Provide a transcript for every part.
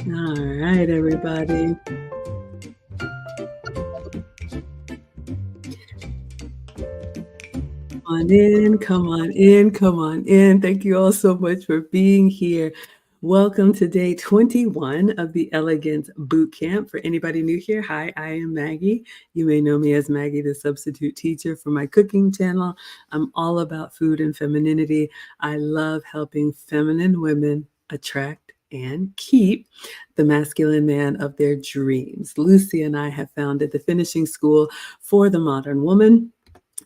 All right, everybody. Come on in, come on in, come on in. Thank you all so much for being here. Welcome to day 21 of the Elegance Bootcamp. For anybody new here, hi, I am Maggie. You may know me as Maggie, the substitute teacher for my cooking channel. I'm all about food and femininity. I love helping feminine women attract and keep the masculine man of their dreams. Lucy and I have founded the finishing school for the modern woman.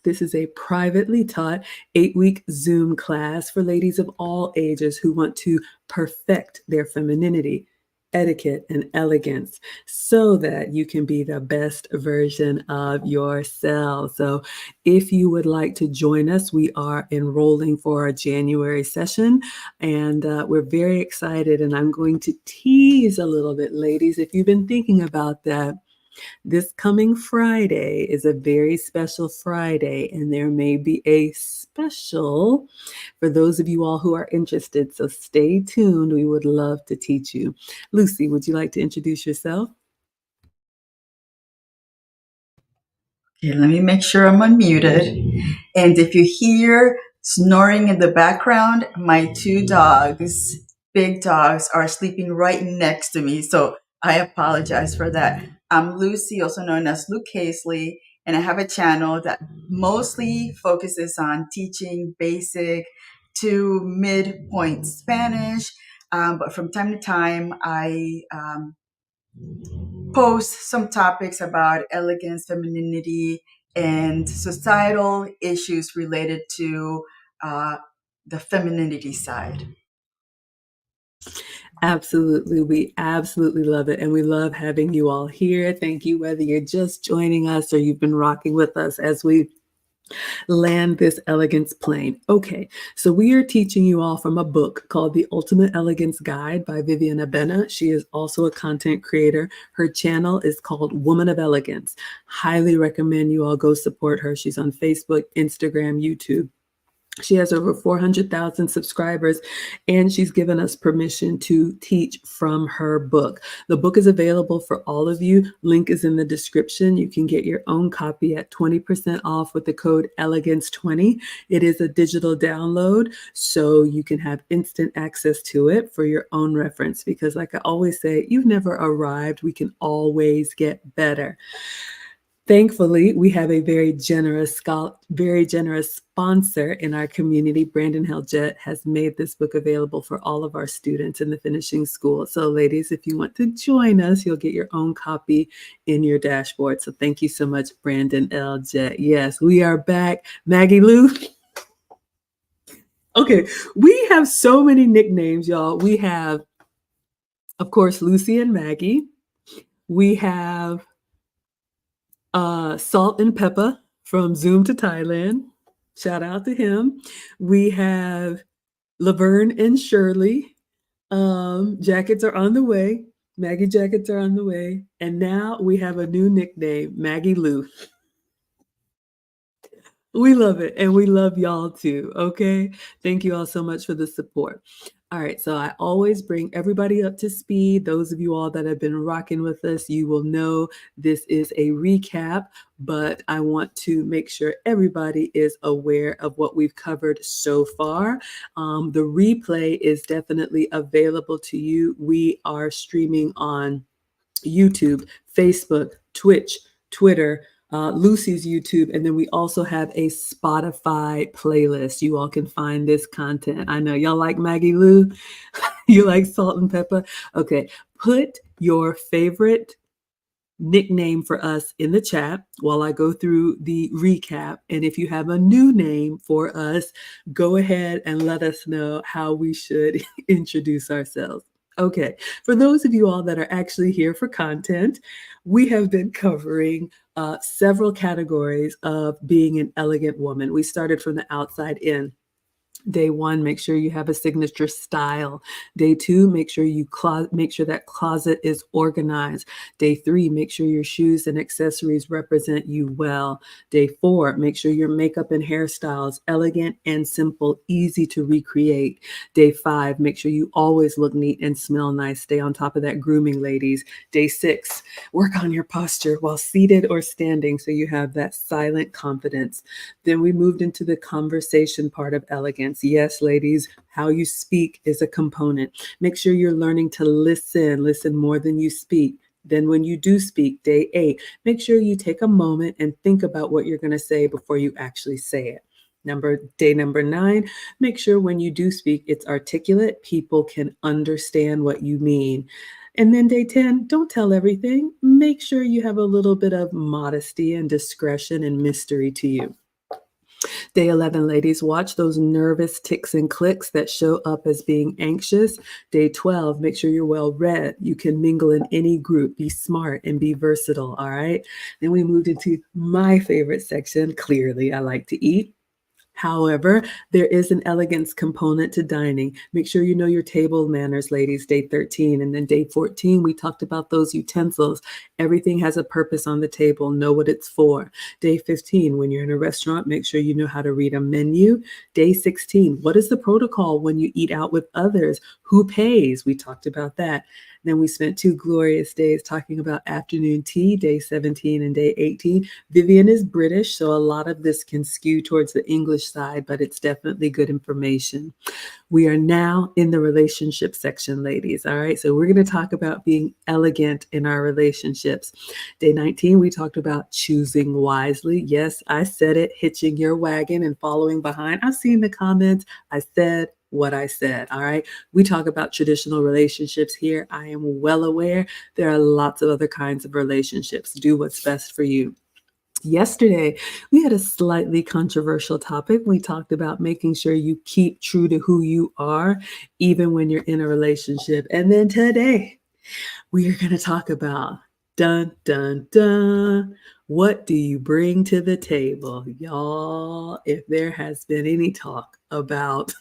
This is a privately taught 8-week Zoom class for ladies of all ages who want to perfect their femininity, etiquette, and elegance so that you can be the best version of yourself. So if you would like to join us, we are enrolling for our January session, and we're very excited. And I'm going to tease a little bit, ladies, if you've been thinking about that. This coming Friday is a very special Friday, and there may be a special for those of you all who are interested. So stay tuned. We would love to teach you. Lucy, would you like to introduce yourself? Okay, let me make sure I'm unmuted. And if you hear snoring in the background, my two dogs, big dogs, are sleeping right next to me. So I apologize for that. I'm Lucy, also known as Luke Casely, and I have a channel that mostly focuses on teaching basic to midpoint Spanish. But from time to time, I post some topics about elegance, femininity, and societal issues related to the femininity side. Absolutely. We absolutely love it. And we love having you all here. Thank you, whether you're just joining us or you've been rocking with us as we land this elegance plane. Okay, so we are teaching you all from a book called The Ultimate Elegance Guide by Vivienne. She is also a content creator. Her channel is called Woman of Elegance. Highly recommend you all go support her. She's on Facebook, Instagram, YouTube. She has over 400,000 subscribers, and she's given us permission to teach from her book. The book is available for all of you. Link is in the description. You can get your own copy at 20% off with the code ELEGANCE20. It is a digital download, so you can have instant access to it for your own reference, because like I always say, you've never arrived. We can always get better. Thankfully, we have a very generous sponsor in our community. Brandon Heljet has made this book available for all of our students in the finishing school. So, ladies, if you want to join us, you'll get your own copy in your dashboard. So, thank you so much, Brandon Heljet. Yes, we are back. Maggie Lou. Okay, we have so many nicknames, y'all. We have, of course, Lucy and Maggie. We have Salt and Pepper from Zoom to Thailand. Shout out to him. We have Laverne and Shirley. Jackets are on the way. Maggie jackets are on the way. And now we have a new nickname, Maggie Lou. We love it. And we love y'all too. Okay. Thank you all so much for the support. All right. So I always bring everybody up to speed. Those of you all that have been rocking with us, you will know this is a recap, but I want to make sure everybody is aware of what we've covered so far. The replay is definitely available to you. We are streaming on YouTube, Facebook, Twitch, Twitter, Lucy's YouTube, and then we also have a Spotify playlist. You all can find this content. I know y'all like Maggie Lou. You like Salt and Pepper. Okay, put your favorite nickname for us in the chat while I go through the recap. And if you have a new name for us, go ahead and let us know how we should introduce ourselves. Okay, for those of you all that are actually here for content, we have been covering several categories of being an elegant woman. We started from the outside in. Day 1, make sure you have a signature style. Day 2, make sure that closet is organized. Day 3, make sure your shoes and accessories represent you well. Day 4, make sure your makeup and hairstyles elegant and simple, easy to recreate. Day 5, make sure you always look neat and smell nice. Stay on top of that grooming, ladies. Day 6, work on your posture while seated or standing so you have that silent confidence. Then we moved into the conversation part of elegance. Yes, ladies, how you speak is a component. Make sure you're learning to listen more than you speak. Then when you do speak, day 8, make sure you take a moment and think about what you're going to say before you actually say it. Day number 9, make sure when you do speak, it's articulate. People can understand what you mean. And then day 10, don't tell everything. Make sure you have a little bit of modesty and discretion and mystery to you. Day 11, ladies, watch those nervous ticks and clicks that show up as being anxious. Day 12, make sure you're well read. You can mingle in any group, be smart and be versatile, all right? Then we moved into my favorite section. Clearly, I like to eat. However, there is an elegance component to dining. Make sure you know your table manners, ladies, day 13. And then day 14, we talked about those utensils. Everything has a purpose on the table. Know what it's for. Day 15, when you're in a restaurant, make sure you know how to read a menu. Day 16, what is the protocol when you eat out with others? Who pays? We talked about that. Then we spent 2 glorious days talking about afternoon tea, day 17 and day 18. Vivienne is British, so a lot of this can skew towards the English side, but it's definitely good information. We are now in the relationship section, ladies. All right, so we're going to talk about being elegant in our relationships. Day 19, we talked about choosing wisely. Yes, I said it, hitching your wagon and following behind. I've seen the comments. I said what I said. All right. We talk about traditional relationships here. I am well aware there are lots of other kinds of relationships. Do what's best for you. Yesterday, we had a slightly controversial topic. We talked about making sure you keep true to who you are, even when you're in a relationship. And then today, we are going to talk about dun, dun, dun. What do you bring to the table? Y'all, if there has been any talk about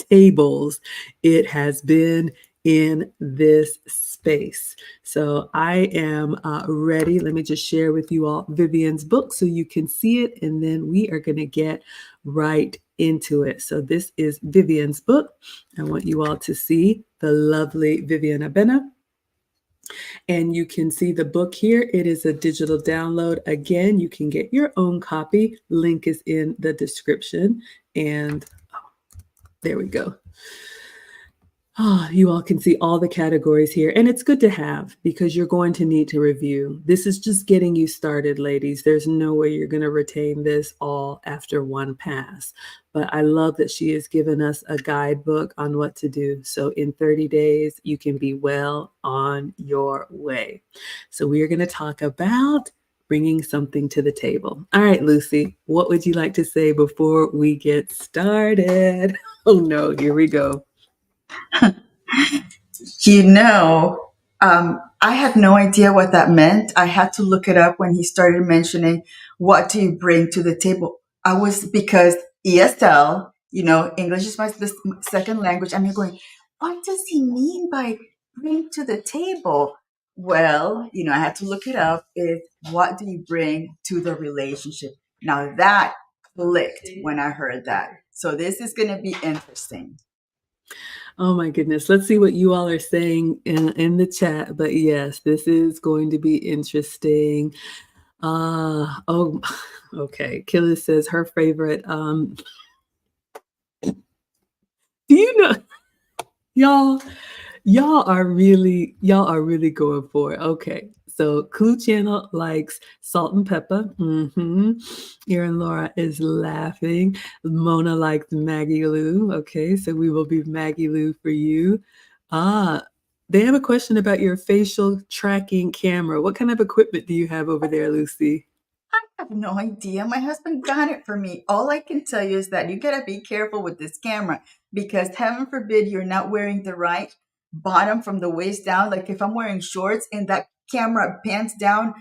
tables, it has been in this space. So I am ready. Let me just share with you all Vivienne's book so you can see it, and then we are going to get right into it. So this is Vivienne's book. I want you all to see the lovely Vivienne Abena. And you can see the book here. It is a digital download. Again, you can get your own copy. Link is in the description. And there we go. Ah, you all can see all the categories here, and it's good to have because you're going to need to review. This is just getting you started, ladies. There's no way you're going to retain this all after one pass. But I love that she has given us a guidebook on what to do. So in 30 days, you can be well on your way. So we are going to talk about bringing something to the table. All right, Lucy, what would you like to say before we get started? Oh no, here we go. You know, I had no idea what that meant. I had to look it up when he started mentioning what do you bring to the table. I was because ESL, English is my second language. I'm going, what does he mean by bring to the table? Well, I had to look it up. Is what do you bring to the relationship? Now that clicked when I heard that. So this is going to be interesting. Oh my goodness. Let's see what you all are saying in the chat. But yes, this is going to be interesting. Oh, okay. Killa says her favorite. Do you know, y'all? Y'all are really going for it. Okay. So Clue Channel likes salt and pepper. Erin Laura is laughing. Mona likes Maggie Lou. Okay, so we will be Maggie Lou for you. Ah, they have a question about your facial tracking camera. What kind of equipment do you have over there, Lucy? I have no idea. My husband got it for me. All I can tell you is that you gotta be careful with this camera because heaven forbid you're not wearing the right bottom from the waist down. Like if I'm wearing shorts and that camera pants down,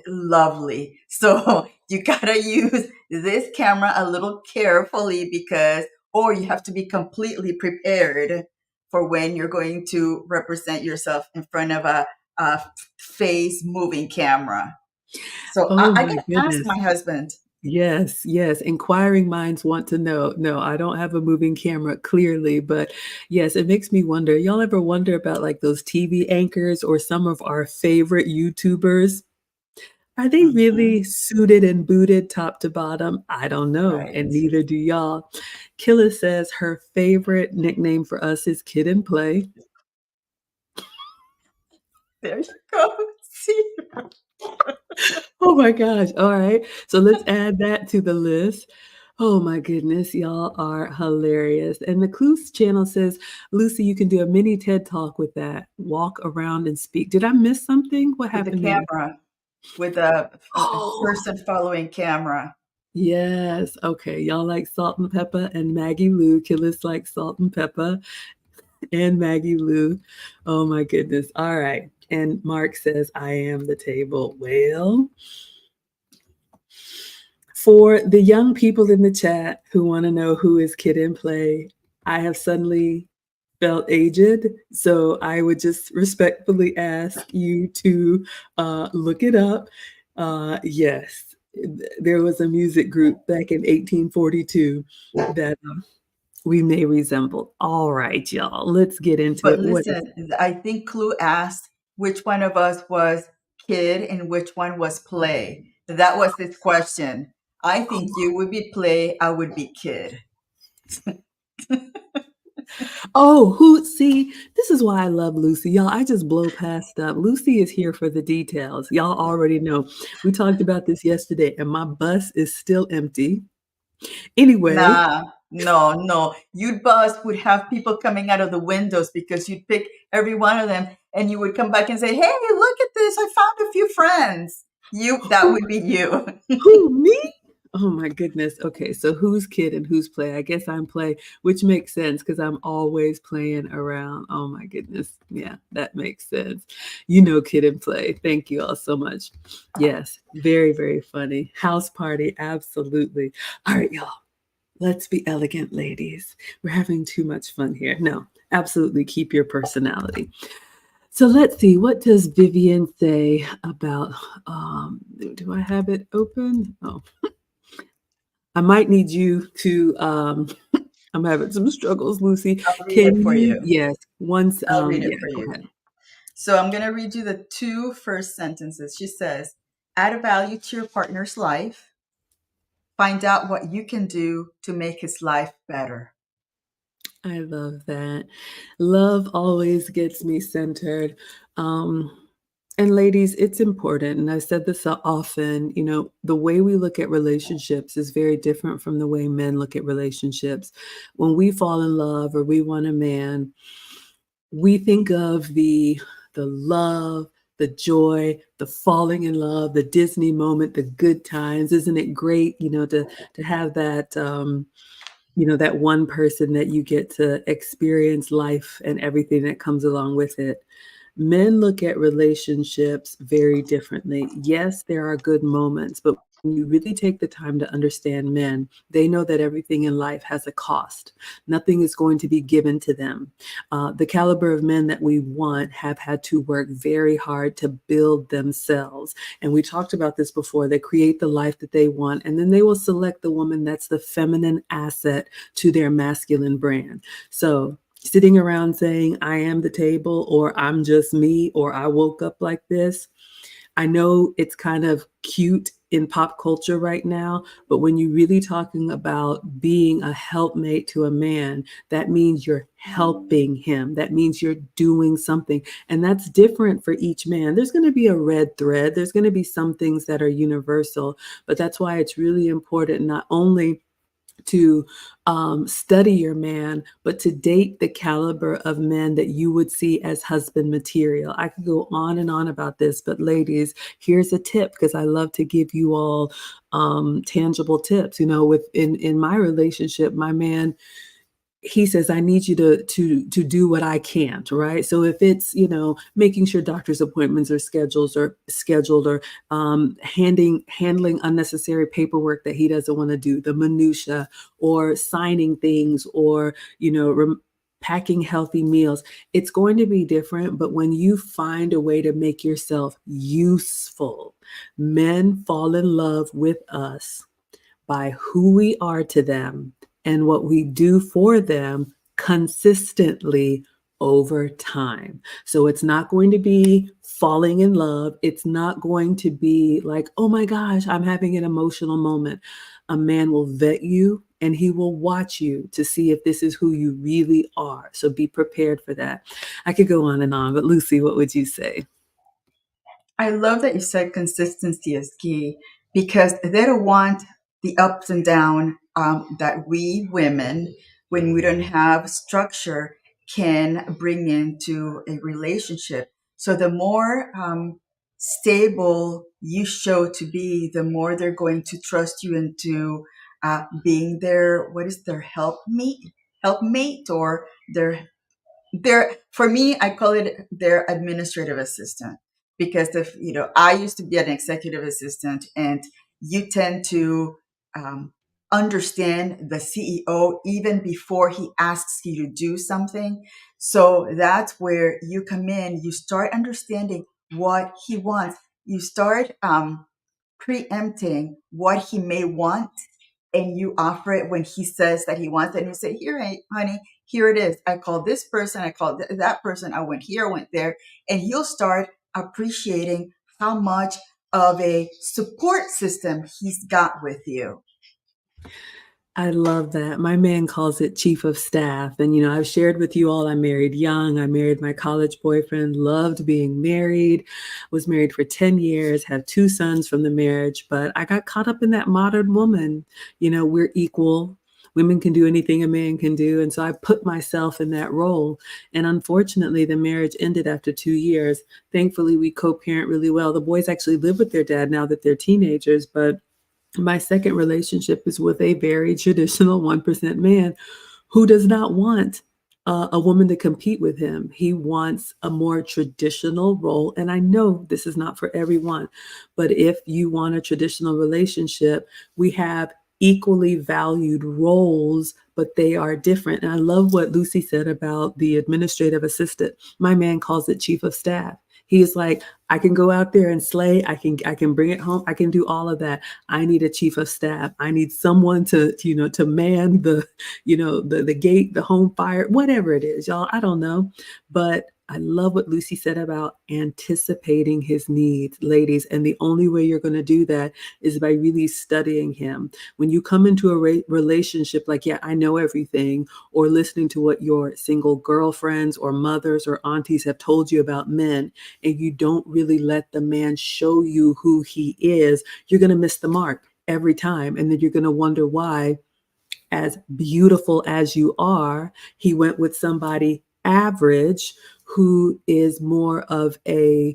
lovely. So you gotta use this camera a little carefully because, or you have to be completely prepared for when you're going to represent yourself in front of a face moving camera. So Oh I my can ask goodness. my husband. Yes, yes. Inquiring minds want to know. No, I don't have a moving camera clearly, but yes, it makes me wonder. Y'all ever wonder about like those TV anchors or some of our favorite YouTubers? Are they Mhm. really suited and booted top to bottom? I don't know, and Right. neither do y'all. Killa says her favorite nickname for us is Kid and Play. There you go. See? Oh my gosh. All right. So let's add that to the list. Oh my goodness, y'all are hilarious. And the Clues channel says, Lucy, you can do a mini TED talk with that. Walk around and speak. Did I miss something? What With the happened there? camera, with a Oh, person following camera. yes. Okay. Y'all like salt and pepper and Maggie Lou. Killers like salt and pepper and Maggie Lou. Oh my goodness. All right. And Mark says, I am the table. Well, for the young people in the chat who want to know who is Kid and Play, I have suddenly felt aged. So I would just respectfully ask you to look it up. Yes, there was a music group back in 1842 that we may resemble. All right, y'all, let's get into But it. What is listen, I think Clue asked which one of us was kid and which one was play. That was his question. I think you would be play, I would be kid. Oh, who see, this is why I love Lucy. Y'all, I just blow past stuff. Lucy is here for the details. Y'all already know. We talked about this yesterday, and my bus is still empty. Anyway, Nah, no, no. You'd bust would have people coming out of the windows because you'd pick every one of them and you would come back and say, hey, look at this. I found a few friends. That who would be you. who me? Oh my goodness. Okay, so who's kid and who's play? I guess I'm play, which makes sense because I'm always playing around. Oh my goodness. Yeah, that makes sense. You know, kid and play. Thank you all so much. Yes, very, very funny. House party, absolutely. All right, y'all. Let's be elegant, ladies. We're having too much fun here. No, absolutely keep your personality. So let's see, what does Vivienne say about do I have it open? Oh, I might need you to I'm having some struggles, Lucy. I'll read it Can for you, you. yes, once I'll read it yeah, for go you. ahead. So I'm going to read you the two first sentences. She says, add a value to your partner's life. Find out what you can do to make his life better. I love that. Love always gets me centered. Um, and ladies, it's important. And I said this so often, the way we look at relationships is very different from the way men look at relationships. When we fall in love or we want a man, we think of the love, the joy, the falling in love, the Disney moment, the good times. Isn't it great, to have that that one person that you get to experience life and everything that comes along with it. Men look at relationships very differently. Yes, there are good moments, but when you really take the time to understand men, they know that everything in life has a cost. Nothing is going to be given to them. The caliber of men that we want have had to work very hard to build themselves. And we talked about this before. They create the life that they want, and then they will select the woman that's the feminine asset to their masculine brand. So sitting around saying, I am the table, or I'm just me, or I woke up like this. I know it's kind of cute in pop culture right now, but when you're really talking about being a helpmate to a man, that means you're helping him. That means you're doing something. And that's different for each man. There's going to be a red thread, there's going to be some things that are universal, but that's why it's really important not only to study your man, but to date the caliber of men that you would see as husband material. I could go on and on about this, but ladies, here's a tip because I love to give you all tangible tips. In my relationship, my man, he says, I need you to do what I can't, right? So if it's, making sure doctor's appointments are scheduled or handling unnecessary paperwork that he doesn't want to do, the minutia, or signing things, or, packing healthy meals, it's going to be different. But when you find a way to make yourself useful, men fall in love with us by who we are to them and what we do for them consistently over time. So it's not going to be falling in love. It's not going to be like, oh my gosh, I'm having an emotional moment. A man will vet you and he will watch you to see if this is who you really are. So be prepared for that. I could go on and on, but Lucy, what would you say? I love that you said consistency is key because they don't want the ups and down that we women, when we don't have structure, can bring into a relationship. So the more stable you show to be, the more they're going to trust you into being their, what is their helpmate, or their, for me, I call it their administrative assistant, because if I used to be an executive assistant, and you tend to um, understand the CEO even before he asks you to do something. So that's where you come in. You start understanding what he wants. You start preempting what he may want, and you offer it when he says that he wants it. And you say, here, honey, here it is. I called this person. I called that person. I went here, went there. And he'll start appreciating how much of a support system he's got with you. I love that. My man calls it chief of staff. And, I've shared with you all, I married young. I married my college boyfriend, loved being married, was married for 10 years, have two sons from the marriage. But I got caught up in that modern woman. We're equal. Women can do anything a man can do. And so I put myself in that role. And unfortunately, the marriage ended after 2 years. Thankfully, we co parent really well. The boys actually live with their dad now that they're teenagers. But my second relationship is with a very traditional 1% man who does not want a woman to compete with him. He wants a more traditional role. And I know this is not for everyone, but if you want a traditional relationship, we have equally valued roles, but they are different. And I love what Lucy said about the administrative assistant. My man calls it chief of staff. He's like, I can go out there and slay. I can bring it home. I can do all of that. I need a chief of staff. I need someone to man the gate, the home fire, whatever it is, y'all. I don't know. But I love what Lucy said about anticipating his needs, ladies. And the only way you're going to do that is by really studying him. When you come into a relationship like, yeah, I know everything, or listening to what your single girlfriends or mothers or aunties have told you about men, and you don't really let the man show you who he is, you're going to miss the mark every time. And then you're going to wonder why, as beautiful as you are, he went with somebody average who is more of a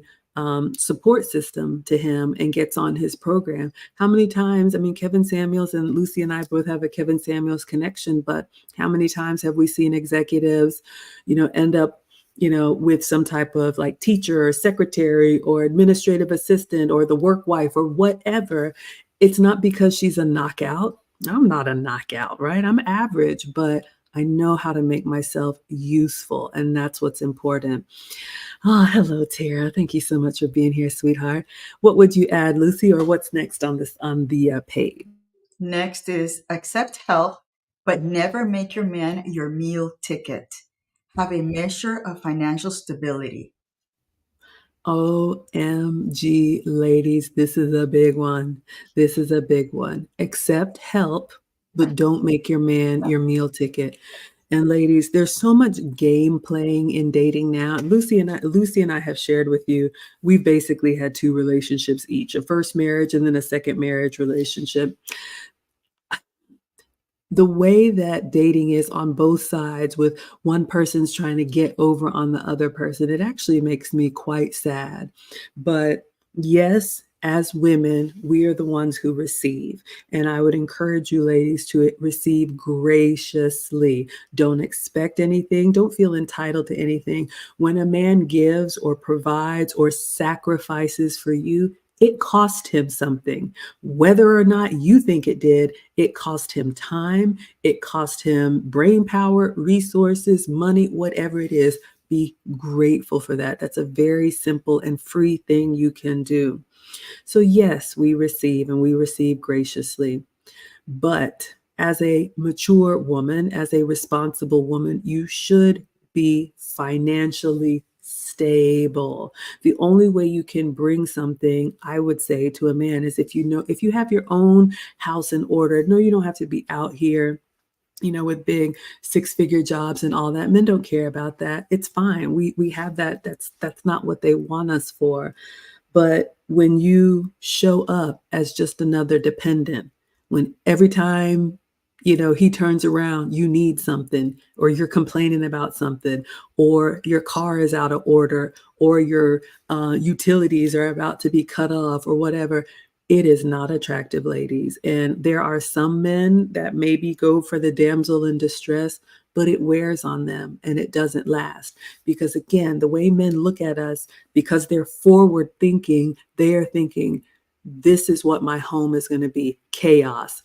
support system to him and gets on his program. How many times, I mean, Kevin Samuels and Lucy and I both have a Kevin Samuels connection, but how many times have we seen executives, end up with some type of like teacher or secretary or administrative assistant or the work wife or whatever? It's not because she's a knockout. I'm not a knockout, right? I'm average, but I know how to make myself useful, and that's what's important. Oh, hello, Tara. Thank you so much for being here, sweetheart. What would you add, Lucy, or what's next on the page? Next is accept help, but never make your man your meal ticket. Have a measure of financial stability. OMG, ladies, this is a big one. This is a big one. Accept help, but don't make your man your meal ticket. And ladies, there's so much game playing in dating now. Lucy and I have shared with you, we've basically had two relationships each, a first marriage and then a second marriage relationship. The way that dating is on both sides, with one person's trying to get over on the other person, it actually makes me quite sad. But yes, as women, we are the ones who receive. And I would encourage you, ladies, to receive graciously. Don't expect anything. Don't feel entitled to anything. When a man gives or provides or sacrifices for you, it cost him something. Whether or not you think it did, it cost him time, it cost him brain power, resources, money, whatever it is. Be grateful for that. That's a very simple and free thing you can do. So, yes, we receive and we receive graciously. But as a mature woman, as a responsible woman, you should be financially stable. The only way you can bring something, I would say, to a man is if you have your own house in order. No, you don't have to be out here, with big six-figure jobs and all that. Men don't care about that. It's fine. We have that. That's not what they want us for. But when you show up as just another dependent, when every time, he turns around, you need something, or you're complaining about something, or your car is out of order, or your utilities are about to be cut off, or whatever, it is not attractive, ladies. And there are some men that maybe go for the damsel in distress, but it wears on them and it doesn't last. Because again, the way men look at us, because they're forward thinking, they are thinking, this is what my home is going to be, chaos.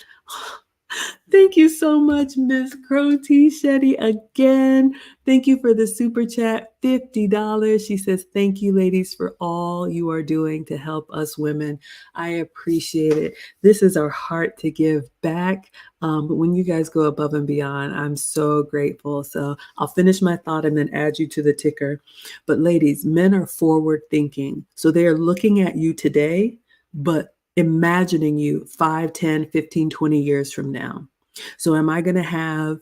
Thank you so much, Miss Crow T. Shetty, again. Thank you for the super chat, $50. She says, thank you, ladies, for all you are doing to help us women. I appreciate it. This is our heart to give back. But when you guys go above and beyond, I'm so grateful. So I'll finish my thought and then add you to the ticker. But ladies, men are forward thinking. So they are looking at you today, but imagining you 5, 10, 15, 20 years from now. So am I going to have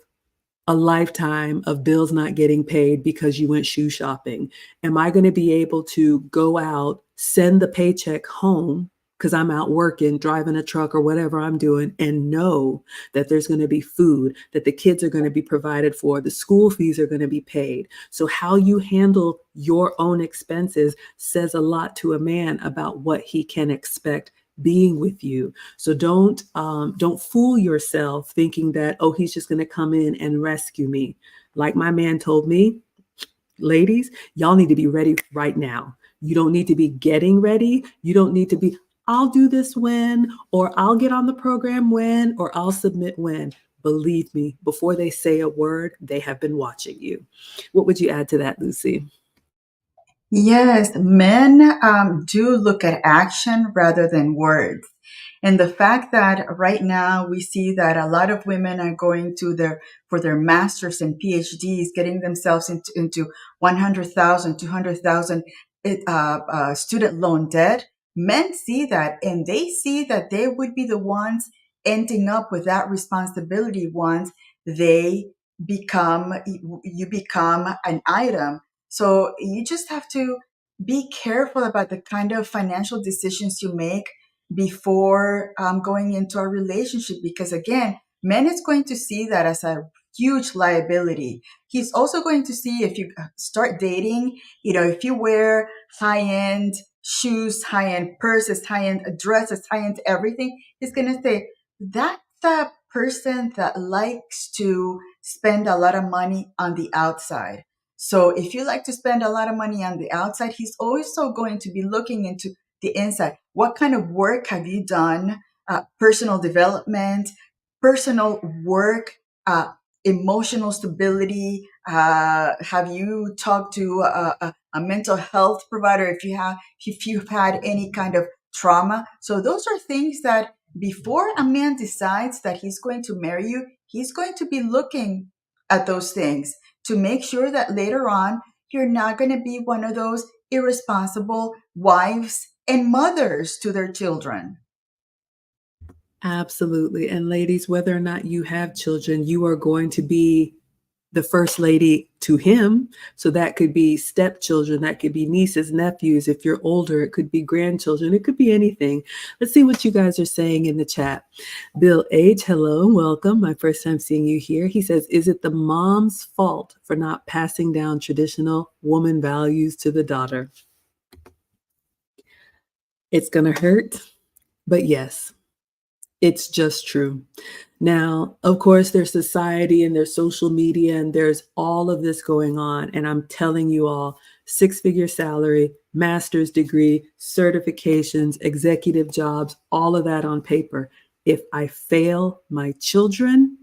a lifetime of bills not getting paid because you went shoe shopping? Am I going to be able to go out, send the paycheck home because I'm out working, driving a truck or whatever I'm doing, and know that there's going to be food, that the kids are going to be provided for, the school fees are going to be paid? So how you handle your own expenses says a lot to a man about what he can expect being with you. So don't fool yourself thinking that, oh, he's just going to come in and rescue me. Like my man told me, ladies, y'all need to be ready right now. You don't need to be getting ready. You don't need to be, I'll do this when, or I'll get on the program when, or I'll submit when. Believe me, before they say a word, they have been watching you. What would you add to that, Lucy? Yes, men do look at action rather than words. And the fact that right now we see that a lot of women are going to for their masters and PhDs, getting themselves into 100,000, 200,000 student loan debt. Men see that, and they see that they would be the ones ending up with that responsibility once they become you become an item. So you just have to be careful about the kind of financial decisions you make before going into a relationship, because again, men is going to see that as a huge liability. He's also going to see, if you start dating, if you wear high-end shoes, high-end purses, high-end dresses, high-end everything, he's going to say that's the person that likes to spend a lot of money on the outside. So if you like to spend a lot of money on the outside, he's also going to be looking into the inside. What kind of work have you done? Personal development, personal work, emotional stability. Have you talked to a mental health provider if you've had any kind of trauma? So those are things that before a man decides that he's going to marry you, he's going to be looking at those things to make sure that later on you're not going to be one of those irresponsible wives and mothers to their children. Absolutely. And ladies, whether or not you have children, you are going to be the first lady to him. So that could be stepchildren, that could be nieces, nephews. If you're older, it could be grandchildren, it could be anything. Let's see what you guys are saying in the chat. Bill H, hello and welcome. My first time seeing you here. He says, is it the mom's fault for not passing down traditional woman values to the daughter? It's going to hurt, but yes, it's just true. Now, of course, there's society and there's social media and there's all of this going on. And I'm telling you all, six-figure salary, master's degree, certifications, executive jobs, all of that on paper. If I fail my children,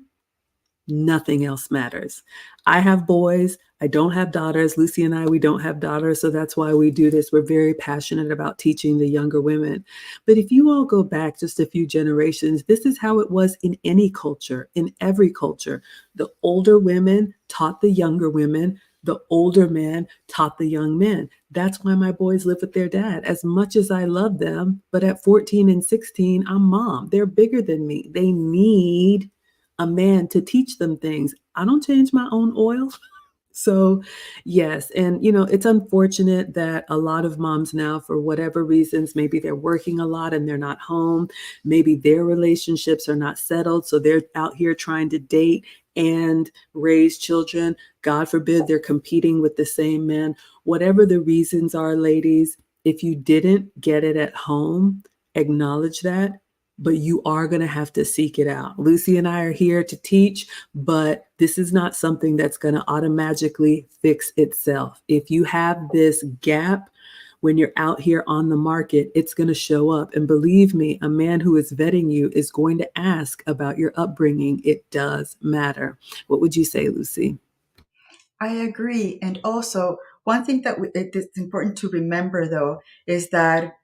nothing else matters. I have boys. I don't have daughters. Lucy and I, we don't have daughters. So that's why we do this. We're very passionate about teaching the younger women. But if you all go back just a few generations, this is how it was in any culture, in every culture. The older women taught the younger women. The older men taught the young men. That's why my boys live with their dad. As much as I love them, but at 14 and 16, I'm mom. They're bigger than me. They need a man to teach them things. I don't change my own oil. So, yes. And, it's unfortunate that a lot of moms now, for whatever reasons, maybe they're working a lot and they're not home. Maybe their relationships are not settled. So they're out here trying to date and raise children. God forbid they're competing with the same men. Whatever the reasons are, ladies, if you didn't get it at home, acknowledge that, but you are going to have to seek it out. Lucy and I are here to teach, but this is not something that's going to automatically fix itself. If you have this gap when you're out here on the market, it's going to show up. And believe me, a man who is vetting you is going to ask about your upbringing. It does matter. What would you say, Lucy? I agree. And also, one thing that it's important to remember, though, is that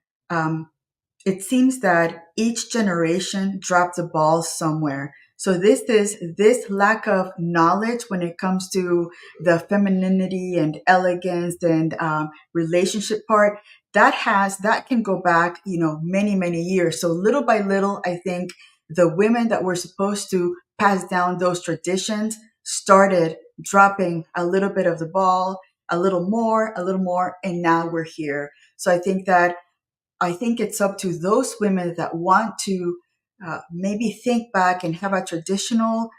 it seems that each generation dropped the ball somewhere. So this lack of knowledge when it comes to the femininity and elegance and relationship part, that can go back, many, many years. So little by little, I think the women that were supposed to pass down those traditions started dropping a little bit of the ball, a little more, and now we're here. So I think it's up to those women that want to maybe think back and have a traditional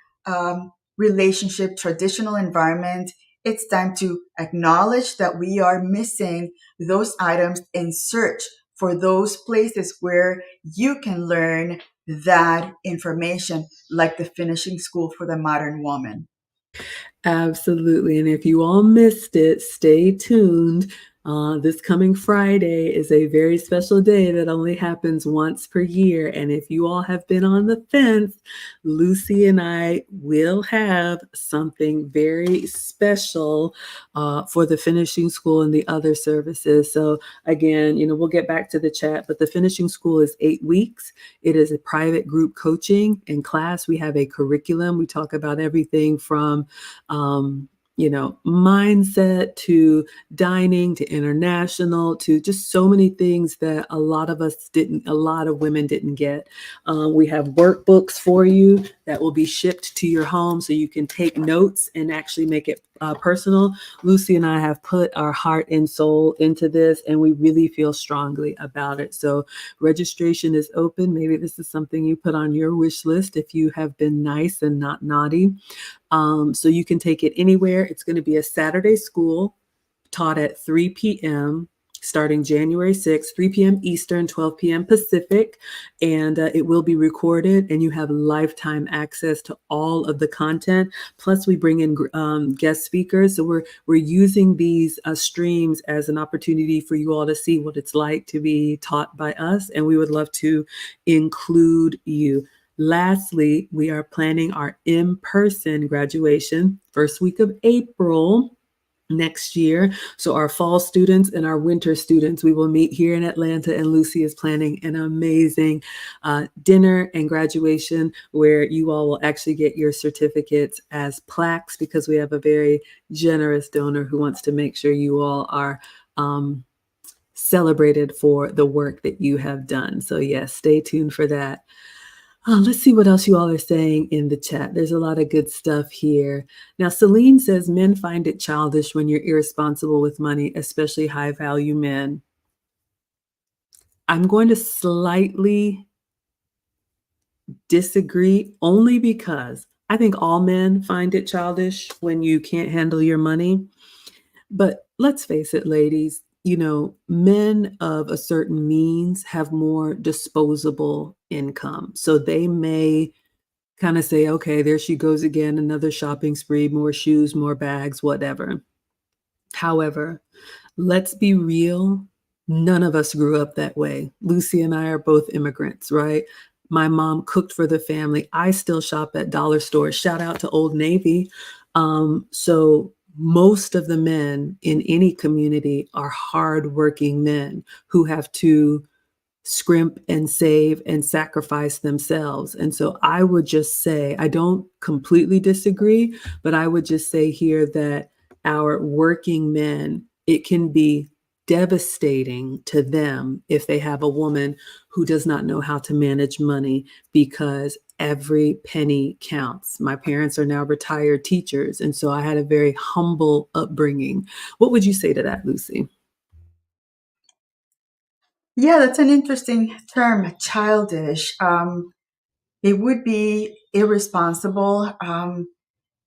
relationship, traditional environment. It's time to acknowledge that we are missing those items and search for those places where you can learn that information, like the finishing school for the modern woman. Absolutely. And if you all missed it, stay tuned. This coming Friday is a very special day that only happens once per year. And if you all have been on the fence, Lucy and I will have something very special for the finishing school and the other services. So, again, we'll get back to the chat, but the finishing school is 8 weeks. It is a private group coaching. In class, we have a curriculum. We talk about everything from, mindset to dining to international to just so many things that a lot of women didn't get. We have workbooks for you that will be shipped to your home so you can take notes and actually make it personal. Lucy and I have put our heart and soul into this, and we really feel strongly about it. So registration is open. Maybe this is something you put on your wish list if you have been nice and not naughty. So you can take it anywhere. It's going to be a Saturday school taught at 3 p.m. starting January 6th, 3 p.m. Eastern, 12 p.m. Pacific. And it will be recorded, and you have lifetime access to all of the content. Plus, we bring in guest speakers. So we're using these streams as an opportunity for you all to see what it's like to be taught by us. And we would love to include you. Lastly, we are planning our in-person graduation first week of April next year. So our fall students and our winter students, we will meet here in Atlanta, and Lucy is planning an amazing dinner and graduation where you all will actually get your certificates as plaques, because we have a very generous donor who wants to make sure you all are celebrated for the work that you have done. So yes, stay tuned for that. Let's see what else you all are saying in the chat. There's a lot of good stuff here. Now, Celine says men find it childish when you're irresponsible with money, especially high value men. I'm going to slightly disagree, only because I think all men find it childish when you can't handle your money. But let's face it, ladies, men of a certain means have more disposable income. So they may kind of say, okay, there she goes again, another shopping spree, more shoes, more bags, whatever. However, let's be real. None of us grew up that way. Lucy and I are both immigrants, right? My mom cooked for the family. I still shop at dollar stores. Shout out to Old Navy. So most of the men in any community are hardworking men who have to scrimp and save and sacrifice themselves. And so I would just say, I don't completely disagree, but I would just say here that our working men, it can be devastating to them if they have a woman who does not know how to manage money, because every penny counts. My parents are now retired teachers, and so I had a very humble upbringing. What would you say to that, Lucy? Yeah, that's an interesting term, childish. It would be irresponsible.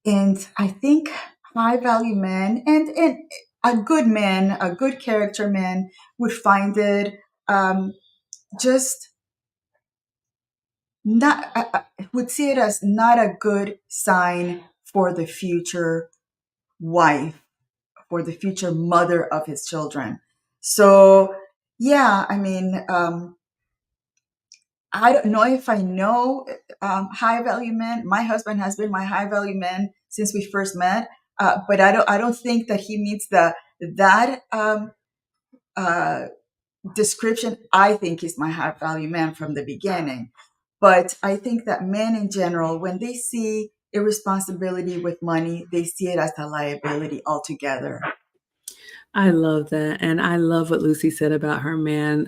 And I think high value men and a good man, a good character man would find it just not, would see it as not a good sign for the future wife, for the future mother of his children. So, yeah, I mean, I don't know if I know high value men. My husband has been my high value man since we first met, but I don't think that he meets that uh, description. I think he's my high value man from the beginning. But I think that men in general, when they see irresponsibility with money, they see it as a liability altogether. I love that. And I love what Lucy said about her man.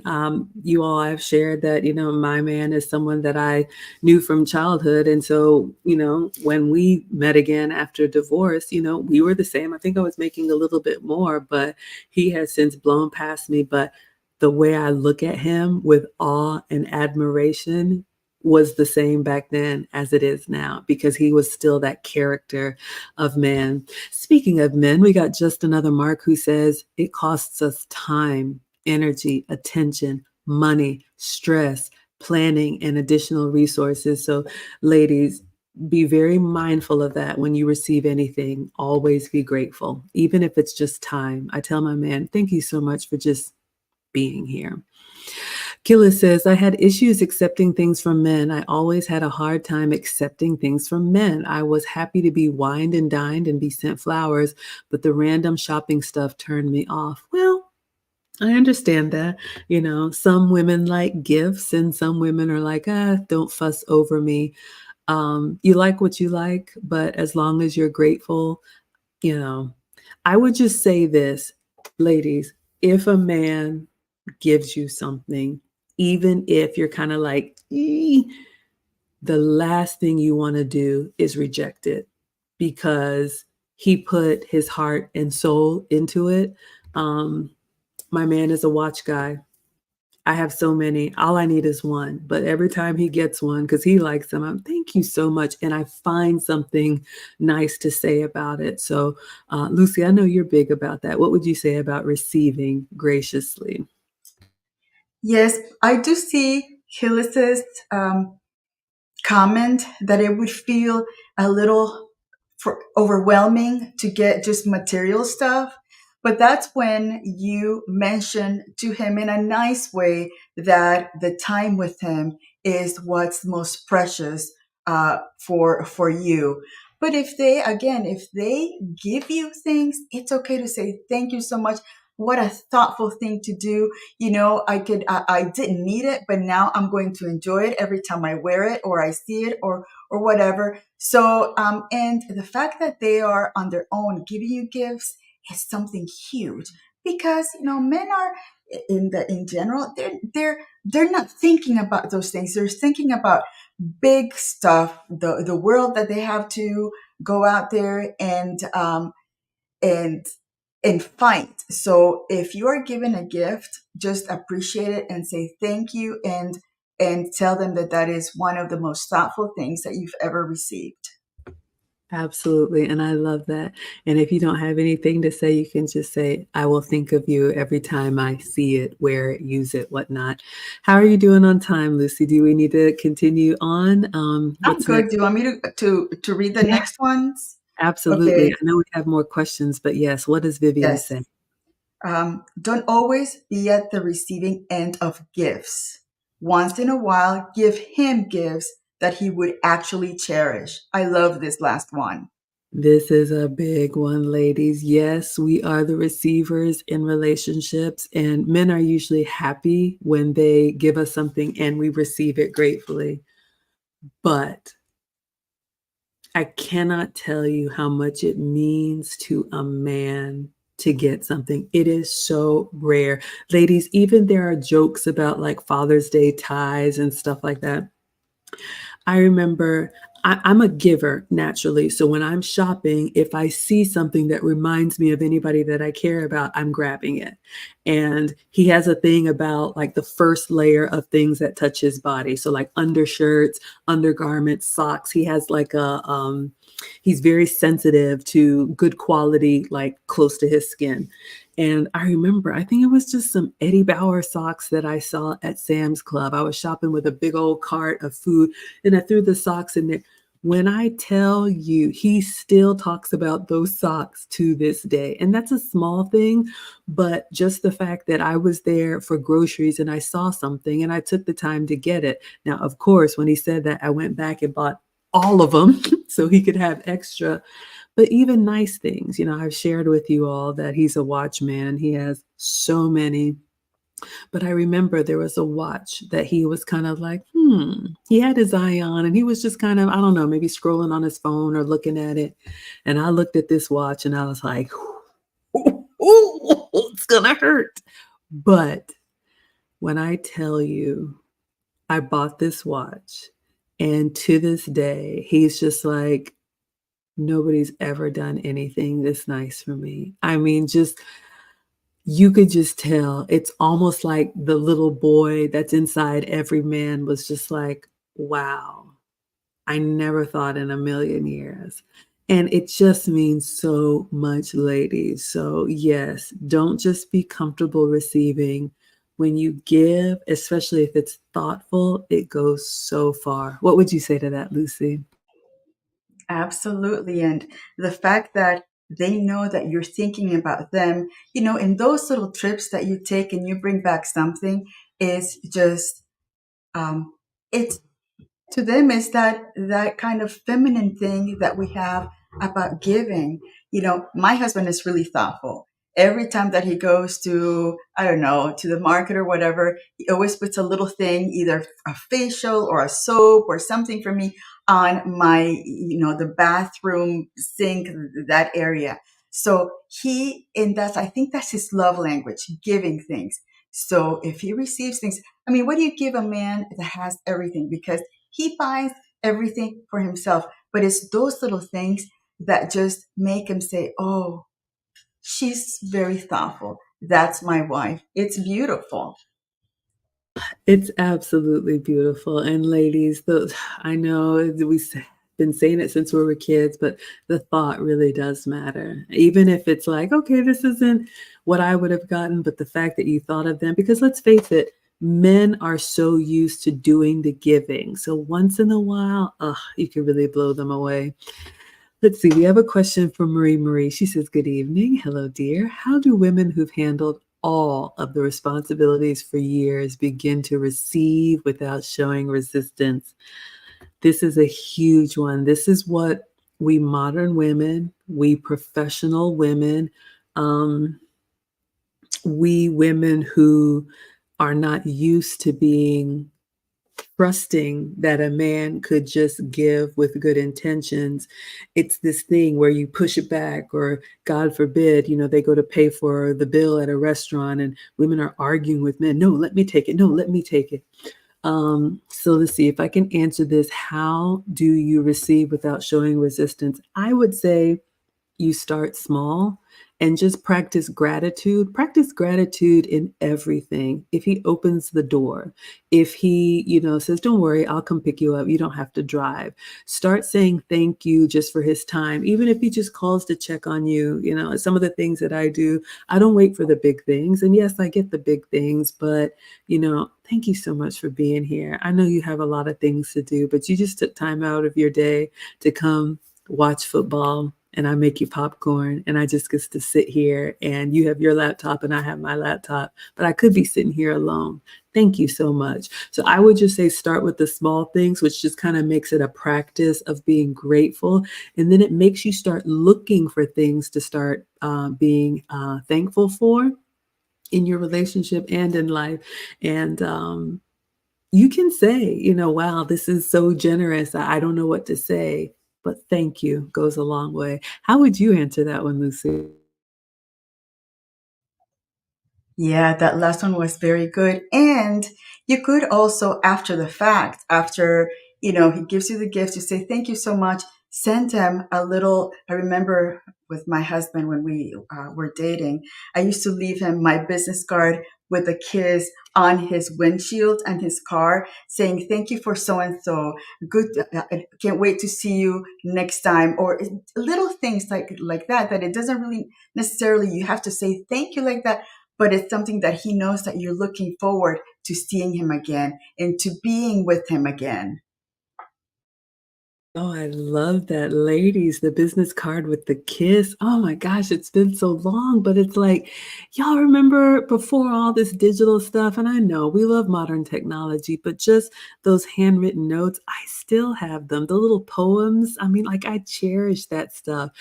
You all have shared that, my man is someone that I knew from childhood. And so, when we met again after divorce, we were the same. I think I was making a little bit more, but he has since blown past me. But the way I look at him with awe and admiration was the same back then as it is now, because he was still that character of man. Speaking of men, we got just another Mark who says it costs us time, energy, attention, money, stress, planning, and additional resources. So, ladies, be very mindful of that when you receive anything. Always be grateful, even if it's just time. I tell my man, thank you so much for just being here. Killa says, I had issues accepting things from men. I always had a hard time accepting things from men. I was happy to be wined and dined and be sent flowers, but the random shopping stuff turned me off. Well, I understand that. Some women like gifts and some women are like, don't fuss over me. You like what you like, but as long as you're grateful, you know, I would just say this, ladies, if a man gives you something, even if you're kind of like, the last thing you want to do is reject it because he put his heart and soul into it. Um, my man is a watch guy. I have so many. All I need is one. But every time he gets one, because he likes them, I'm thank you so much. And I find something nice to say about it. So, Lucy, I know you're big about that. What would you say about receiving graciously? Yes, I do see Hillis's comment that it would feel a little overwhelming to get just material stuff. But that's when you mention to him in a nice way that the time with him is what's most precious for you. But if they give you things, it's okay to say thank you so much. What a thoughtful thing to do. I didn't need it, but now I'm going to enjoy it every time I wear it or I see it or whatever. So, and the fact that they are on their own giving you gifts is something huge because, men are in general, they're not thinking about those things. They're thinking about big stuff, the world that they have to go out there and and fight. So if you are given a gift, just appreciate it and say thank you and tell them that that is one of the most thoughtful things that you've ever received. Absolutely. And I love that. And if you don't have anything to say, you can just say, I will think of you every time I see it, wear it, use it, whatnot. How are you doing on time, Lucy? Do we need to continue on? I'm What's good. next? Do you want me to read the Yeah, next ones? absolutely. Okay. I know we have more questions, but yes, what does Vivienne Yes. say? Don't always be at the receiving end of gifts. Once in a while, give him gifts that he would actually cherish. I love this last one. This is a big one, ladies. Yes, we are the receivers in relationships, and men are usually happy when they give us something and we receive it gratefully. But I cannot tell you how much it means to a man to get something. It is so rare. Ladies, even there are jokes about like Father's Day ties and stuff like that. I remember I'm a giver naturally. So when I'm shopping, if I see something that reminds me of anybody that I care about, I'm grabbing it. And he has a thing about like the first layer of things that touch his body. So like undershirts, undergarments, socks. He has like he's very sensitive to good quality, like close to his skin. And I remember, I think it was just some Eddie Bauer socks that I saw at Sam's Club. I was shopping with a big old cart of food and I threw the socks in there. When I tell you, he still talks about those socks to this day. And that's a small thing, but just the fact that I was there for groceries and I saw something and I took the time to get it. Now, of course, when he said that, I went back and bought all of them so he could have extra. But even nice things, I've shared with you all that he's a watchman. He has so many, but I remember there was a watch that he was kind of like, he had his eye on and he was just kind of, I don't know, maybe scrolling on his phone or looking at it. And I looked at this watch and I was like, it's gonna hurt. But when I tell you, I bought this watch and to this day, he's just like, nobody's ever done anything this nice for me. I mean, just you could just tell. It's almost like the little boy that's inside every man was just like, "Wow, I never thought in a million years." And it just means so much, ladies. So, yes, don't just be comfortable receiving. When you give, especially if it's thoughtful, it goes so far. What would you say to that, Lucy? Absolutely. And the fact that they know that you're thinking about them, in those little trips that you take and you bring back something is just, um, it's to them is that kind of feminine thing that we have about giving. My husband is really thoughtful. Every time that he goes to, I don't know, to the market or whatever, he always puts a little thing, either a facial or a soap or something for me on my, the bathroom sink, that area. So and I think that's his love language, giving things. So if he receives things, I mean, what do you give a man that has everything? Because he buys everything for himself, but it's those little things that just make him say, "Oh, she's very thoughtful. That's my wife." It's beautiful. It's absolutely beautiful. And ladies, I know been saying it since we were kids, but the thought really does matter. Even if it's like, okay, this isn't what I would have gotten, but the fact that you thought of them, because let's face it, men are so used to doing the giving. So once in a while, you can really blow them away. Let's see, we have a question from Marie Marie. She says, good evening. Hello, dear. How do women who've handled all of the responsibilities for years begin to receive without showing resistance? This is a huge one. This is what we modern women, we professional women, um, we women who are not used to being trusting that a man could just give with good intentions. It's this thing where you push it back, or God forbid, they go to pay for the bill at a restaurant and women are arguing with men. No, let me take it. No, let me take it. So let's see if I can answer this. How do you receive without showing resistance? I would say you start small and just practice gratitude. Practice gratitude in everything. If he opens the door, if he, says, don't worry, I'll come pick you up. You don't have to drive. Start saying thank you just for his time. Even if he just calls to check on you, some of the things that I do, I don't wait for the big things. And yes, I get the big things, but, thank you so much for being here. I know you have a lot of things to do, but you just took time out of your day to come watch football, and I make you popcorn, and I just get to sit here, and you have your laptop and I have my laptop, but I could be sitting here alone. Thank you so much. So I would just say start with the small things, which just kind of makes it a practice of being grateful. And then it makes you start looking for things to start being thankful for in your relationship and in life. And you can say, wow, this is so generous. I don't know what to say, but thank you goes a long way. How would you answer that one, Lucy? Yeah, that last one was very good. And you could also, after the fact, after, he gives you the gift, you say, thank you so much. Send him a little. I remember with my husband when we were dating, I used to leave him my business card with a kiss on his windshield and his car saying, thank you for so and so. Good. I can't wait to see you next time. Or little things like that it doesn't really necessarily, you have to say thank you like that, but it's something that he knows that you're looking forward to seeing him again and to being with him again. Oh, I love that. Ladies, the business card with the kiss. Oh my gosh, it's been so long, but it's like, y'all remember before all this digital stuff? And I know we love modern technology, but just those handwritten notes, I still have them. The little poems. I mean, like I cherish that stuff.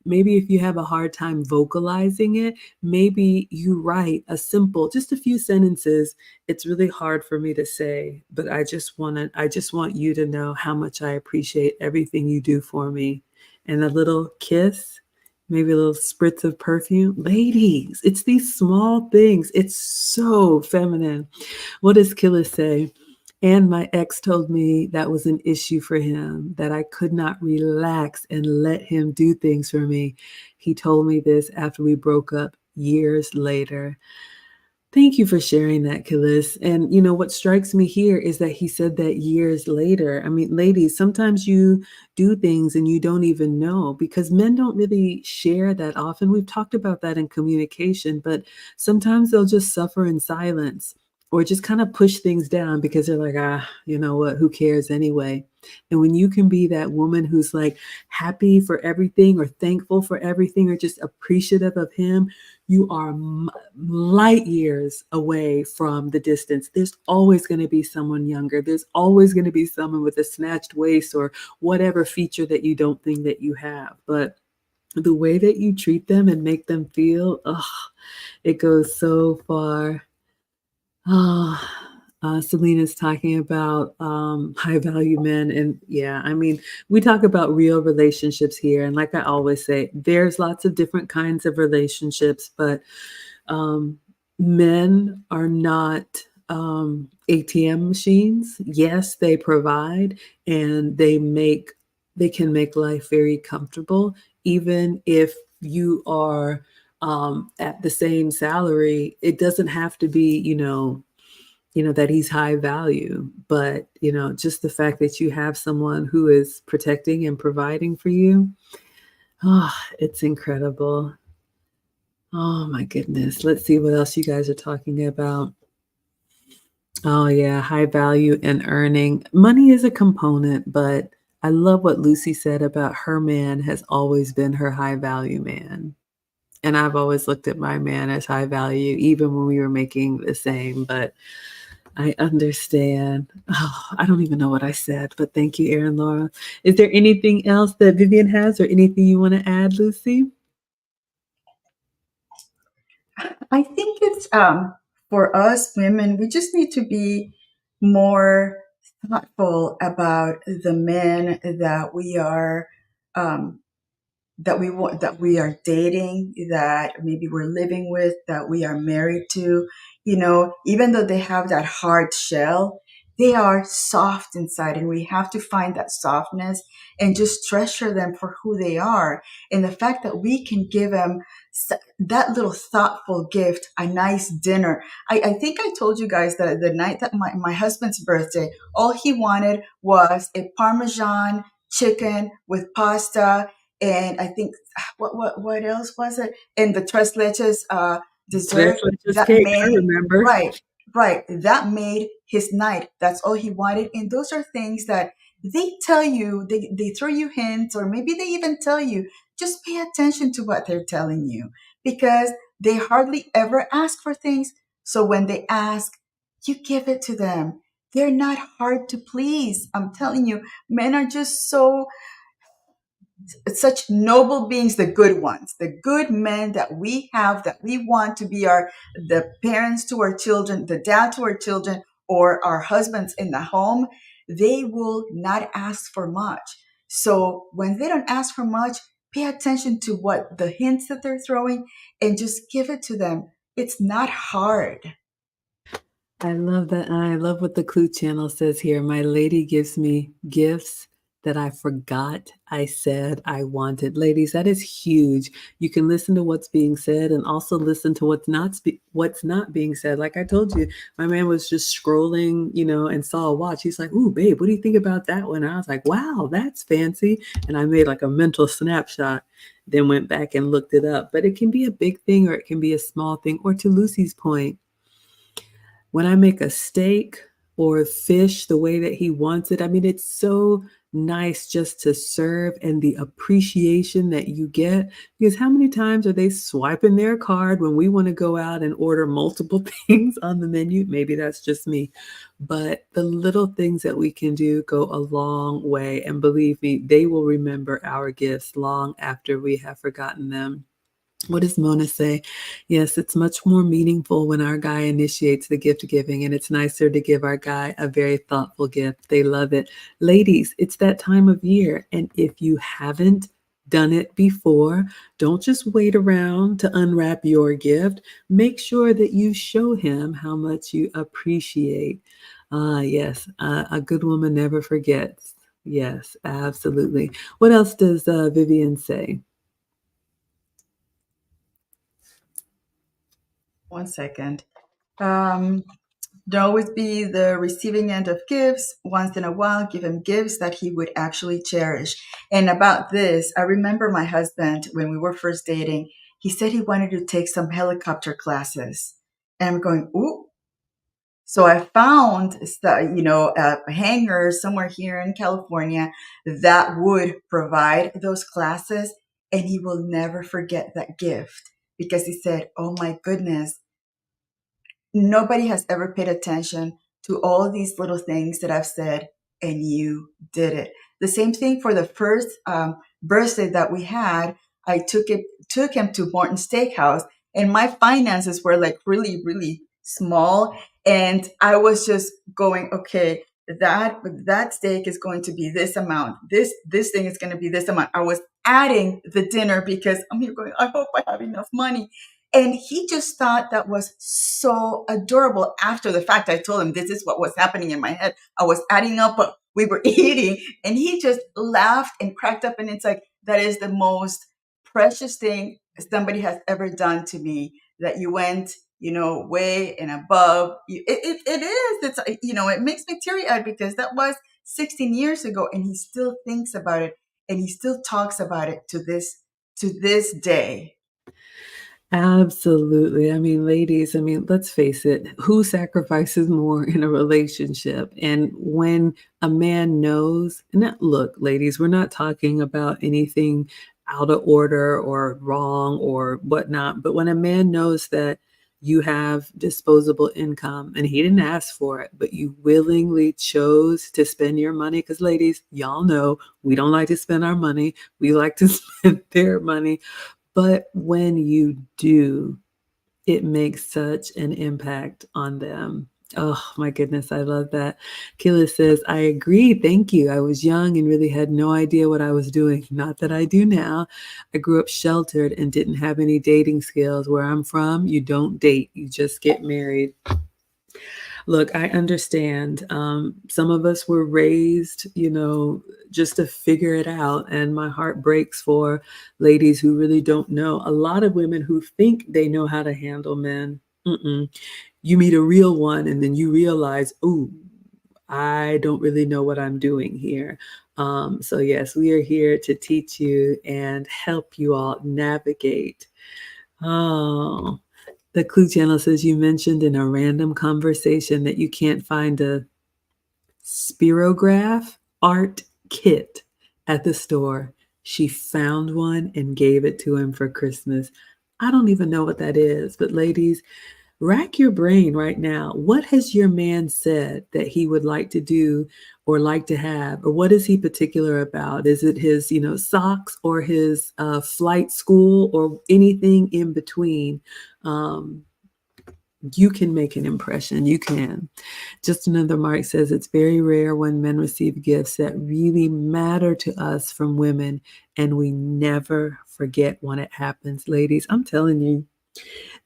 Maybe if you have a hard time vocalizing it, maybe you write just a few sentences. It's really hard for me to say, but I just want you to know how much I appreciate everything you do for me. And a little kiss, maybe a little spritz of perfume. Ladies, it's these small things. It's so feminine. What does Killa say? And my ex told me that was an issue for him, that I could not relax and let him do things for me. He told me this after we broke up years later. Thank you for sharing that, Killis. And what strikes me here is that he said that years later. I mean, ladies, sometimes you do things and you don't even know, because men don't really share that often. We've talked about that in communication, but sometimes they'll just suffer in silence. or just kind of push things down because they're like, ah, you know what, who cares anyway? And when you can be that woman who's like happy for everything or thankful for everything or just appreciative of him, you are light years away from the distance. There's always going to be someone younger. There's always going to be someone with a snatched waist or whatever feature that you don't think that you have. But the way that you treat them and make them feel, it goes so far. Selena's talking about high value men. And yeah, I mean, we talk about real relationships here. And like I always say, there's lots of different kinds of relationships, but um, men are not ATM machines. Yes, they provide and they can make life very comfortable, even if you are at the same salary. It doesn't have to be, that he's high value, but just the fact that you have someone who is protecting and providing for you, oh, it's incredible. Oh my goodness. Let's see what else you guys are talking about. Oh yeah, high value and earning. Money is a component, but I love what Lucy said about her man has always been her high value man. And I've always looked at my man as high value, even when we were making the same. But I understand. Oh, I don't even know what I said, but thank you, Erin Laura. Is there anything else that Vivienne has or anything you want to add, Lucy? I think it's for us women, we just need to be more thoughtful about the men um, that we are dating, that maybe we're living with, that we are married to. Even though they have that hard shell, they are soft inside, and we have to find that softness and just treasure them for who they are. And the fact that we can give them that little thoughtful gift, a nice dinner. I think I told you guys that the night that my husband's birthday, all he wanted was a Parmesan chicken with pasta, and I think what else was it? And the tres leches Tres dessert leches that cake. I made remember. right, right. That made his night. That's all he wanted. And those are things that they tell you, they throw you hints, or maybe they even tell you, just pay attention to what they're telling you, because they hardly ever ask for things. So when they ask, you give it to them. They're not hard to please. I'm telling you, men are just such noble beings, the good ones, the good men that we have, that we want to be the parents to our children, the dad to our children, or our husbands in the home. They will not ask for much. So when they don't ask for much, pay attention to what the hints that they're throwing and just give it to them. It's not hard. I love that. I love what the Clue Channel says here. My lady gives me gifts that I forgot I said I wanted. Ladies, that is huge. You can listen to what's being said and also listen to what's not being said. Like I told you, my man was just scrolling, and saw a watch. He's like, "Ooh, babe, what do you think about that one?" I was like, "Wow, that's fancy." And I made like a mental snapshot, then went back and looked it up. But it can be a big thing or it can be a small thing. Or to Lucy's point, when I make a steak or fish the way that he wants it, I mean, it's so nice just to serve and the appreciation that you get. Because how many times are they swiping their card when we want to go out and order multiple things on the menu? Maybe that's just me. But the little things that we can do go a long way. And believe me, they will remember our gifts long after we have forgotten them. What does Mona say? Yes, it's much more meaningful when our guy initiates the gift giving, and it's nicer to give our guy a very thoughtful gift. They love it. Ladies, it's that time of year, and if you haven't done it before, don't just wait around to unwrap your gift. Make sure that you show him how much you appreciate. Yes, a good woman never forgets. Yes, absolutely. What else does Vivienne say? One second. Um, Don't always be the receiving end of gifts. Once in a while, give him gifts that he would actually cherish. And about this, I remember my husband, when we were first dating, he said he wanted to take some helicopter classes. And I'm going, ooh, So I found, a hanger somewhere here in California that would provide those classes, and he will never forget that gift because he said, "Oh my goodness, nobody has ever paid attention to all these little things that I've said, and you did it." The same thing for the first birthday that we had. I took him to Morton Steakhouse, and my finances were like really, really small, and I was just going, okay, that steak is going to be this amount. This thing is going to be this amount. I was adding the dinner because I'm here going, I hope I have enough money. And he just thought that was so adorable. After the fact, I told him this is what was happening in my head. I was adding up what we were eating, and he just laughed and cracked up. And it's like, that is the most precious thing somebody has ever done to me, that you went, way and above. It is. It makes me teary eyed because that was 16 years ago, and he still thinks about it, and he still talks about it to this day. Absolutely. I mean, ladies, I mean, let's face it, who sacrifices more in a relationship? And when a man knows, and look, ladies, we're not talking about anything out of order or wrong or whatnot, but when a man knows that you have disposable income and he didn't ask for it, but you willingly chose to spend your money, because ladies, y'all know we don't like to spend our money, we like to spend their money. But when you do, it makes such an impact on them. Oh my goodness, I love that. Kayla says, I agree. Thank you. I was young and really had no idea what I was doing. Not that I do now. I grew up sheltered and didn't have any dating skills. Where I'm from, you don't date, you just get married. Look, I understand. Some of us were raised, just to figure it out. And my heart breaks for ladies who really don't know. A lot of women who think they know how to handle men. Mm-mm. You meet a real one and then you realize, ooh, I don't really know what I'm doing here. So, yes, we are here to teach you and help you all navigate. Oh, the Clue Channel says you mentioned in a random conversation that you can't find a spirograph art kit at the store. She found one and gave it to him for Christmas. I don't even know what that is, but ladies, rack your brain right now. What has your man said that he would like to do or like to have? Or what is he particular about? Is it his, socks or his flight school or anything in between? Um, you can make an impression. You can. Just another Mark says it's very rare when men receive gifts that really matter to us from women, and we never forget when it happens. Ladies, I'm telling you,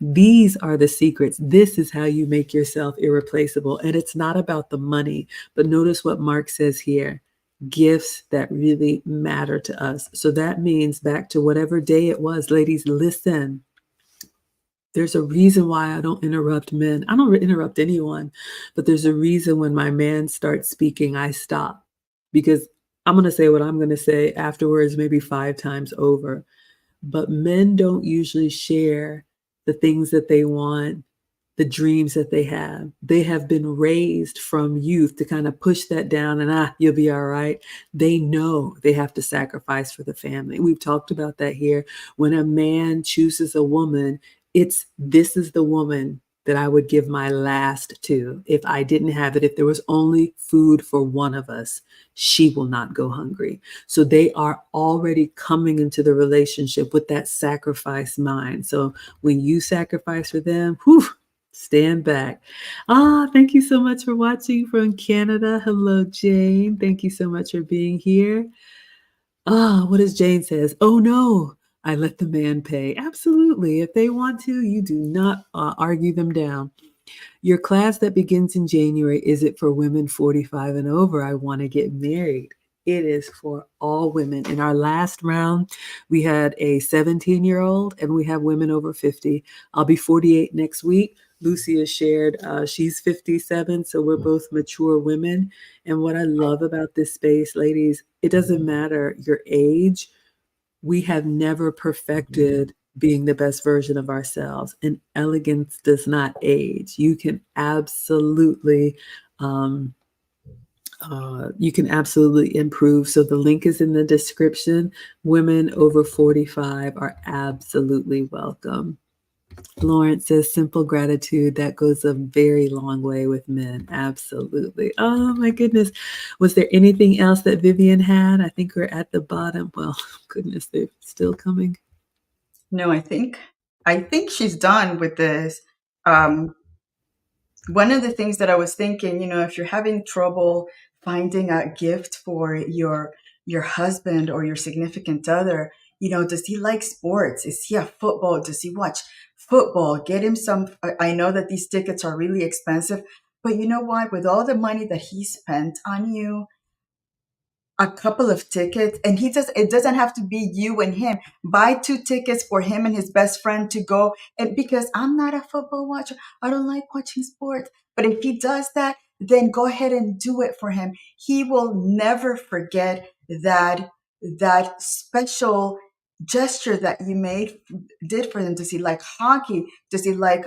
these are the secrets. This is how you make yourself irreplaceable. And it's not about the money, but notice what Mark says here, gifts that really matter to us. So that means back to whatever day it was, ladies, listen. There's a reason why I don't interrupt men. I don't interrupt anyone, but there's a reason when my man starts speaking, I stop because I'm going to say what I'm going to say afterwards, maybe 5 times over. But men don't usually share the things that they want, the dreams that they have. They have been raised from youth to kind of push that down and you'll be all right. They know they have to sacrifice for the family. We've talked about that here. When a man chooses a woman, this is the woman that I would give my last to. If I didn't have it, if there was only food for one of us, she will not go hungry. So they are already coming into the relationship with that sacrifice mind. So when you sacrifice for them, whew, stand back. Thank you so much for watching from Canada. Hello, Jane. Thank you so much for being here. What does Jane says? Oh no, I let the man pay. Absolutely. If they want to, you do not argue them down. Your class that begins in January, is it for women 45 and over? I want to get married. It is for all women. In our last round, we had a 17-year-old and we have women over 50. I'll be 48 next week. Lucy has shared she's 57, so we're both mature women. And what I love about this space, ladies, it doesn't matter your age. We have never perfected being the best version of ourselves. And elegance does not age. Um, you can absolutely improve. So the link is in the description. Women over 45 are absolutely welcome. Lawrence says simple gratitude that goes a very long way with men. Absolutely. Oh my goodness. Was there anything else that Vivienne had? I think we're at the bottom. Well, goodness, they're still coming. No, I think she's done with this. Um, One of the things that I was thinking, if you're having trouble finding a gift for your husband or your significant other, does he like sports? Is he a football? Does he watch football? Get him some. I know that these tickets are really expensive, but you know what? With all the money that he spent on you, a couple of tickets, and it doesn't have to be you and him. Buy two tickets for him and his best friend to go. And because I'm not a football watcher, I don't like watching sports, but if he does that, then go ahead and do it for him. He will never forget that special gesture that you did for him. Does he like hockey? Does he like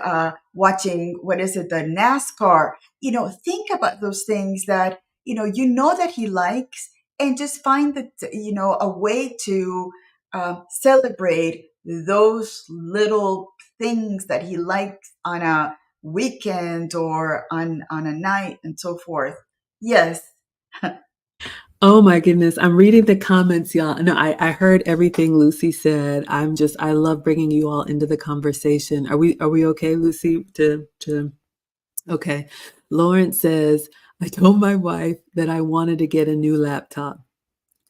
watching, what is it, the NASCAR? Think about those things that you know that he likes, and just find that a way to celebrate those little things that he likes on a weekend or on a night and so forth. Yes. Oh my goodness. I'm reading the comments, y'all. No, I heard everything Lucy said. I love bringing you all into the conversation. Are we okay, Lucy? Okay. Lawrence says, I told my wife that I wanted to get a new laptop,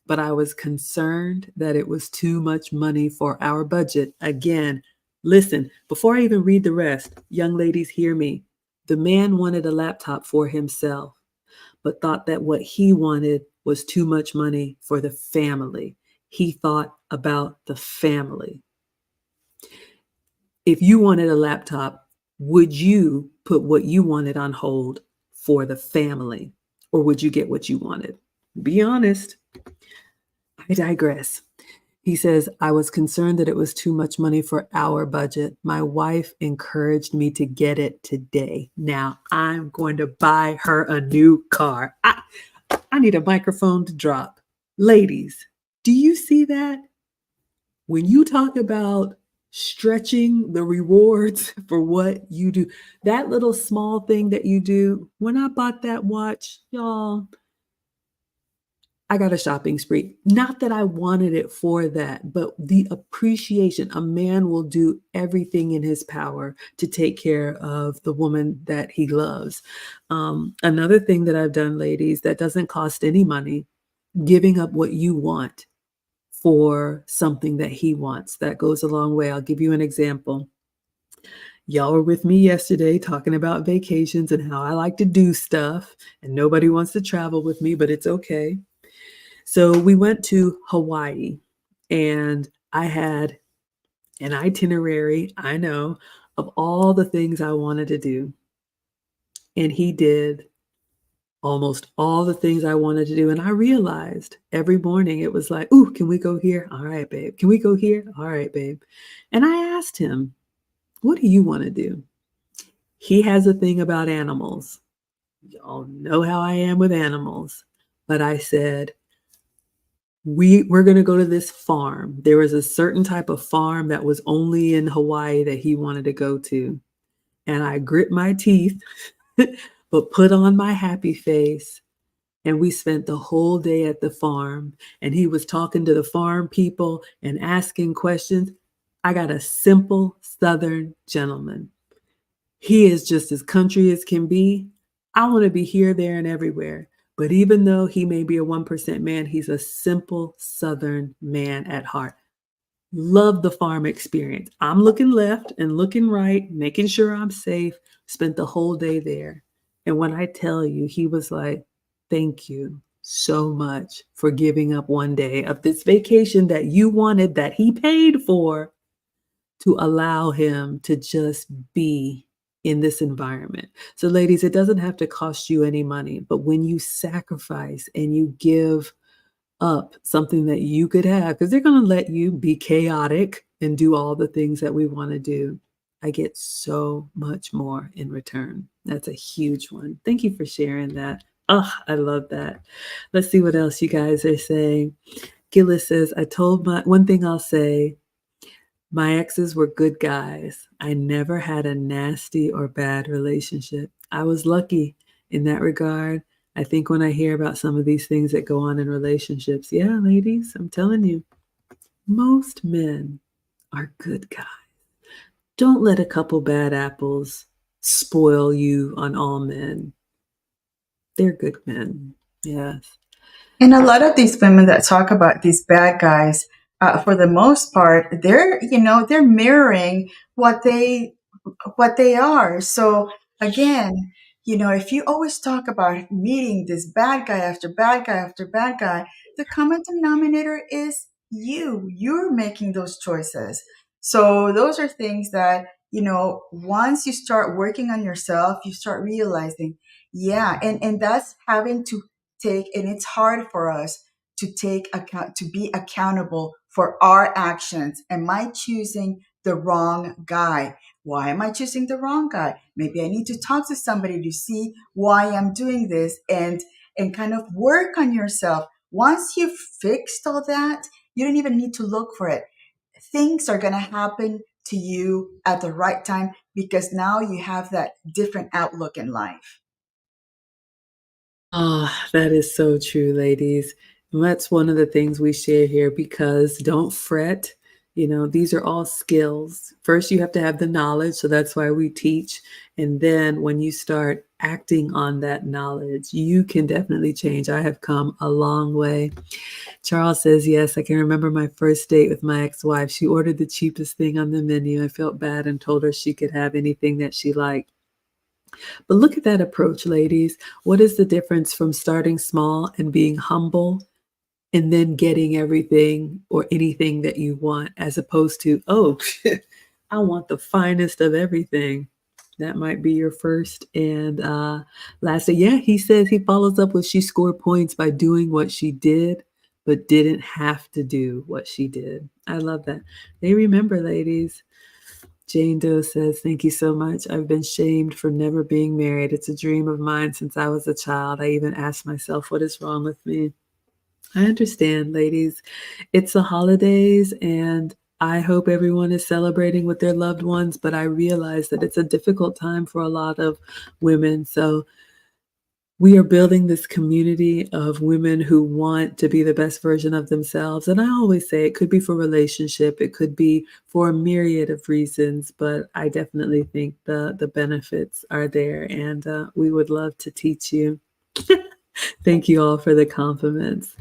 but I was concerned that it was too much money for our budget. Again, listen, before I even read the rest, young ladies, hear me. The man wanted a laptop for himself, but thought that what he wanted was too much money for the family. He thought about the family. If you wanted a laptop, would you put what you wanted on hold for the family? Or would you get what you wanted? Be honest. I digress. He says, I was concerned that it was too much money for our budget. My wife encouraged me to get it today. Now I'm going to buy her a new car. I need a microphone to drop. Ladies, do you see that? When you talk about stretching the rewards for what you do, that little small thing that you do, when I bought that watch, y'all, I got a shopping spree. Not that I wanted it for that, but the appreciation. A man will do everything in his power to take care of the woman that he loves. Another thing that I've done, ladies, that doesn't cost any money, giving up what you want for something that he wants. That goes a long way. I'll give you an example. Y'all were with me yesterday talking about vacations and how I like to do stuff, and nobody wants to travel with me, but it's okay. So we went to Hawaii, and I had an itinerary, I know, of all the things I wanted to do. And he did almost all the things I wanted to do. And I realized every morning it was like, ooh, can we go here? All right, babe. Can we go here? All right, babe. And I asked him, what do you want to do? He has a thing about animals. Y'all know how I am with animals. But I said, we're going to go to this farm. There was a certain type of farm that was only in Hawaii that he wanted to go to. And I grit my teeth, but put on my happy face. And we spent the whole day at the farm. And he was talking to the farm people and asking questions. I got a simple Southern gentleman. He is just as country as can be. I want to be here, there, and everywhere. But even though he may be a 1% man, he's a simple Southern man at heart. Love the farm experience. I'm looking left and looking right, making sure I'm safe. Spent the whole day there. And when I tell you, he was like, thank you so much for giving up one day of this vacation that you wanted, that he paid for, to allow him to just be in this environment. So, ladies, it doesn't have to cost you any money, but when you sacrifice and you give up something that you could have because they're going to let you be chaotic and do all the things that we want to do. I get so much more in return. That's a huge one. Thank you for sharing that. Oh, I love that. Let's see what else you guys are saying. Gillis says, I told my one thing I'll say, my exes were good guys. I never had a nasty or bad relationship. I was lucky in that regard. I think when I hear about some of these things that go on in relationships, yeah, ladies, I'm telling you, most men are good guys. Don't let a couple bad apples spoil you on all men. They're good men. Yes. And a lot of these women that talk about these bad guys, for the most part, they're mirroring what they are. So again, if you always talk about meeting this bad guy after bad guy after bad guy, the common denominator is you. You're making those choices. So those are things that, once you start working on yourself, you start realizing, yeah, and that's having to take, and it's hard for us to take account, to be accountable for our actions. Am I choosing the wrong guy? Why am I choosing the wrong guy? Maybe I need to talk to somebody to see why I'm doing this, and kind of work on yourself. Once you've fixed all that, you don't even need to look for it. Things are going to happen to you at the right time because now you have that different outlook in life. Ah, that is so true, ladies. And that's one of the things we share here because don't fret. These are all skills. First, you have to have the knowledge. So that's why we teach. And then when you start acting on that knowledge, you can definitely change. I have come a long way. Charles says, yes, I can remember my first date with my ex wife. She ordered the cheapest thing on the menu. I felt bad and told her she could have anything that she liked. But look at that approach, ladies. What is the difference from starting small and being humble and then getting everything or anything that you want, as opposed to, oh, I want the finest of everything? That might be your first and last. Yeah, he says he follows up with she scored points by doing what she did, but didn't have to do what she did. I love that. They remember, ladies. Jane Doe says, thank you so much. I've been shamed for never being married. It's a dream of mine since I was a child. I even asked myself, what is wrong with me? I understand, ladies. It's the holidays, and I hope everyone is celebrating with their loved ones, but I realize that it's a difficult time for a lot of women. So we are building this community of women who want to be the best version of themselves. And I always say it could be for relationship, it could be for a myriad of reasons, but I definitely think the benefits are there, and we would love to teach you. Thank you all for the compliments.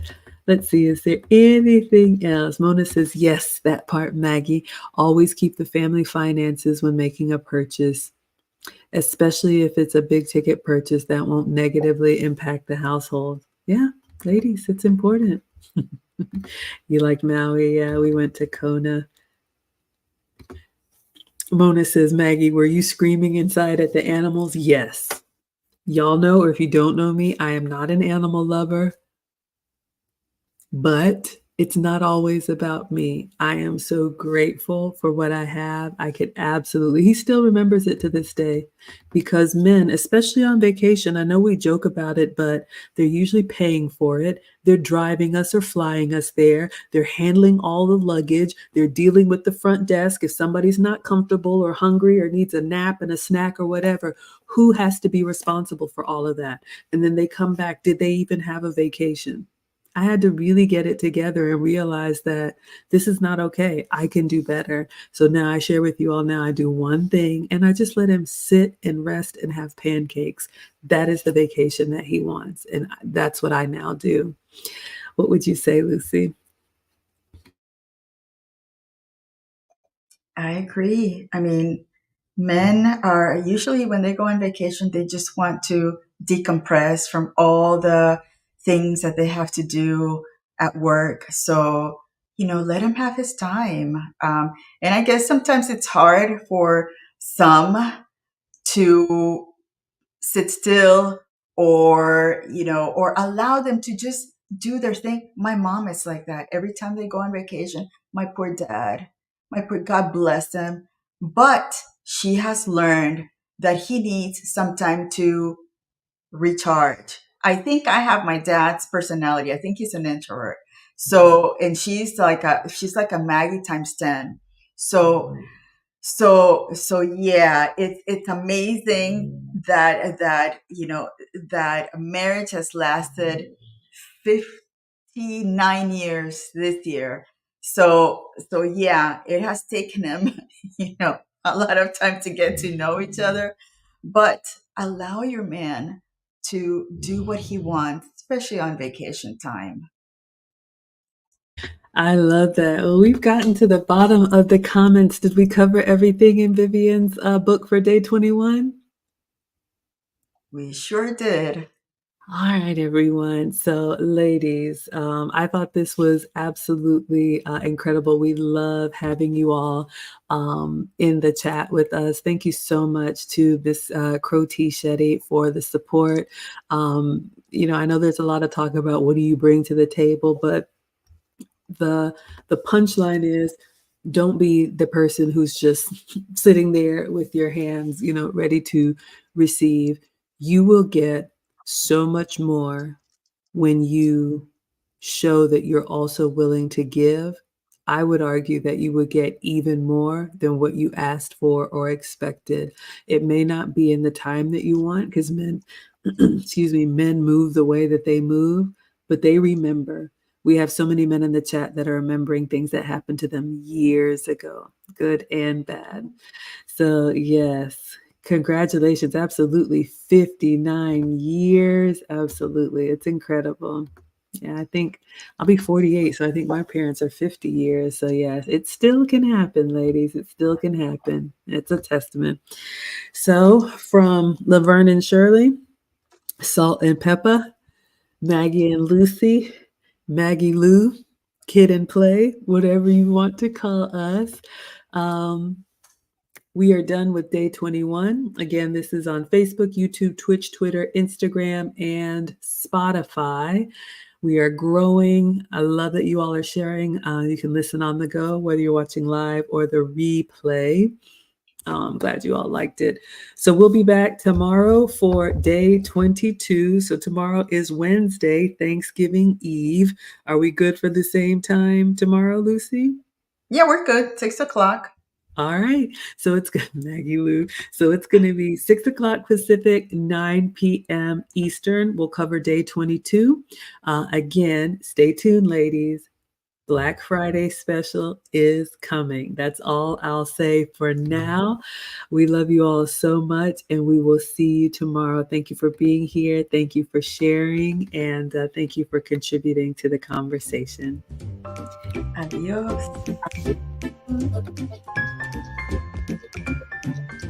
Let's see, is there anything else? Mona says, yes, that part, Maggie. Always keep the family finances when making a purchase, especially if it's a big ticket purchase that won't negatively impact the household. Yeah, ladies, it's important. You like Maui? Yeah, we went to Kona. Mona says, Maggie, were you screaming inside at the animals? Yes. Y'all know, or if you don't know me, I am not an animal lover. But it's not always about me. I am so grateful for what I have. I could absolutely, he still remembers it to this day because men, especially on vacation, I know we joke about it, but they're usually paying for it. They're driving us or flying us there. They're handling all the luggage. They're dealing with the front desk. If somebody's not comfortable or hungry or needs a nap and a snack or whatever, who has to be responsible for all of that? And then they come back. Did they even have a vacation? I had to really get it together and realize that this is not okay. I can do better. So now I share with you all now I do one thing and I just let him sit and rest and have pancakes. That is the vacation that he wants. And that's what I now do. What would you say, Lucy? I agree. I mean, men are usually, when they go on vacation, they just want to decompress from all the things that they have to do at work. So, let him have his time. And I guess sometimes it's hard for some to sit still, or allow them to just do their thing. My mom is like that. Every time they go on vacation, my poor dad, my poor God bless them. But she has learned that he needs some time to recharge. I think I have my dad's personality. I think he's an introvert. So, and she's like a Maggie times 10. So, yeah, it's amazing that that marriage has lasted 59 years this year. So yeah, it has taken them, a lot of time to get to know each other. But allow your man to do what he wants, especially on vacation time. I love that. Well, we've gotten to the bottom of the comments. Did we cover everything in Vivienne's book for day 21? We sure did. All right, everyone. So, ladies, I thought this was absolutely incredible. We love having you all in the chat with us. Thank you so much to Miss Crow T. Shetty for the support. I know there's a lot of talk about what do you bring to the table, but the the punchline is don't be the person who's just sitting there with your hands, ready to receive. You will get so much more when you show that you're also willing to give. I would argue that you would get even more than what you asked for or expected. It may not be in the time that you want because men, excuse me, men move the way that they move, but they remember. We have so many men in the chat that are remembering things that happened to them years ago, good and bad. So, yes, congratulations. Absolutely. 59 years. Absolutely. It's incredible. Yeah, I think I'll be 48. So I think my parents are 50 years. So, yes, it still can happen, ladies. It still can happen. It's a testament. So, from Laverne and Shirley, Salt and Pepper, Maggie and Lucy, Maggie Lou, Kid and Play, whatever you want to call us. Um, we are done with day 21. Again, this is on Facebook, YouTube, Twitch, Twitter, Instagram, and Spotify. We are growing. I love that you all are sharing. You can listen on the go, whether you're watching live or the replay. I'm glad you all liked it. So we'll be back tomorrow for day 22. So tomorrow is Wednesday, Thanksgiving Eve. Are we good for the same time tomorrow, Lucy? Yeah, we're good. 6 o'clock. All right. So it's Maggie Lou. So it's going to be 6 o'clock Pacific, 9 p.m. Eastern. We'll cover day 22. Again, stay tuned, ladies. Black Friday special is coming. That's all I'll say for now. We love you all so much, and we will see you tomorrow. Thank you for being here. Thank you for sharing, and thank you for contributing to the conversation. Adios.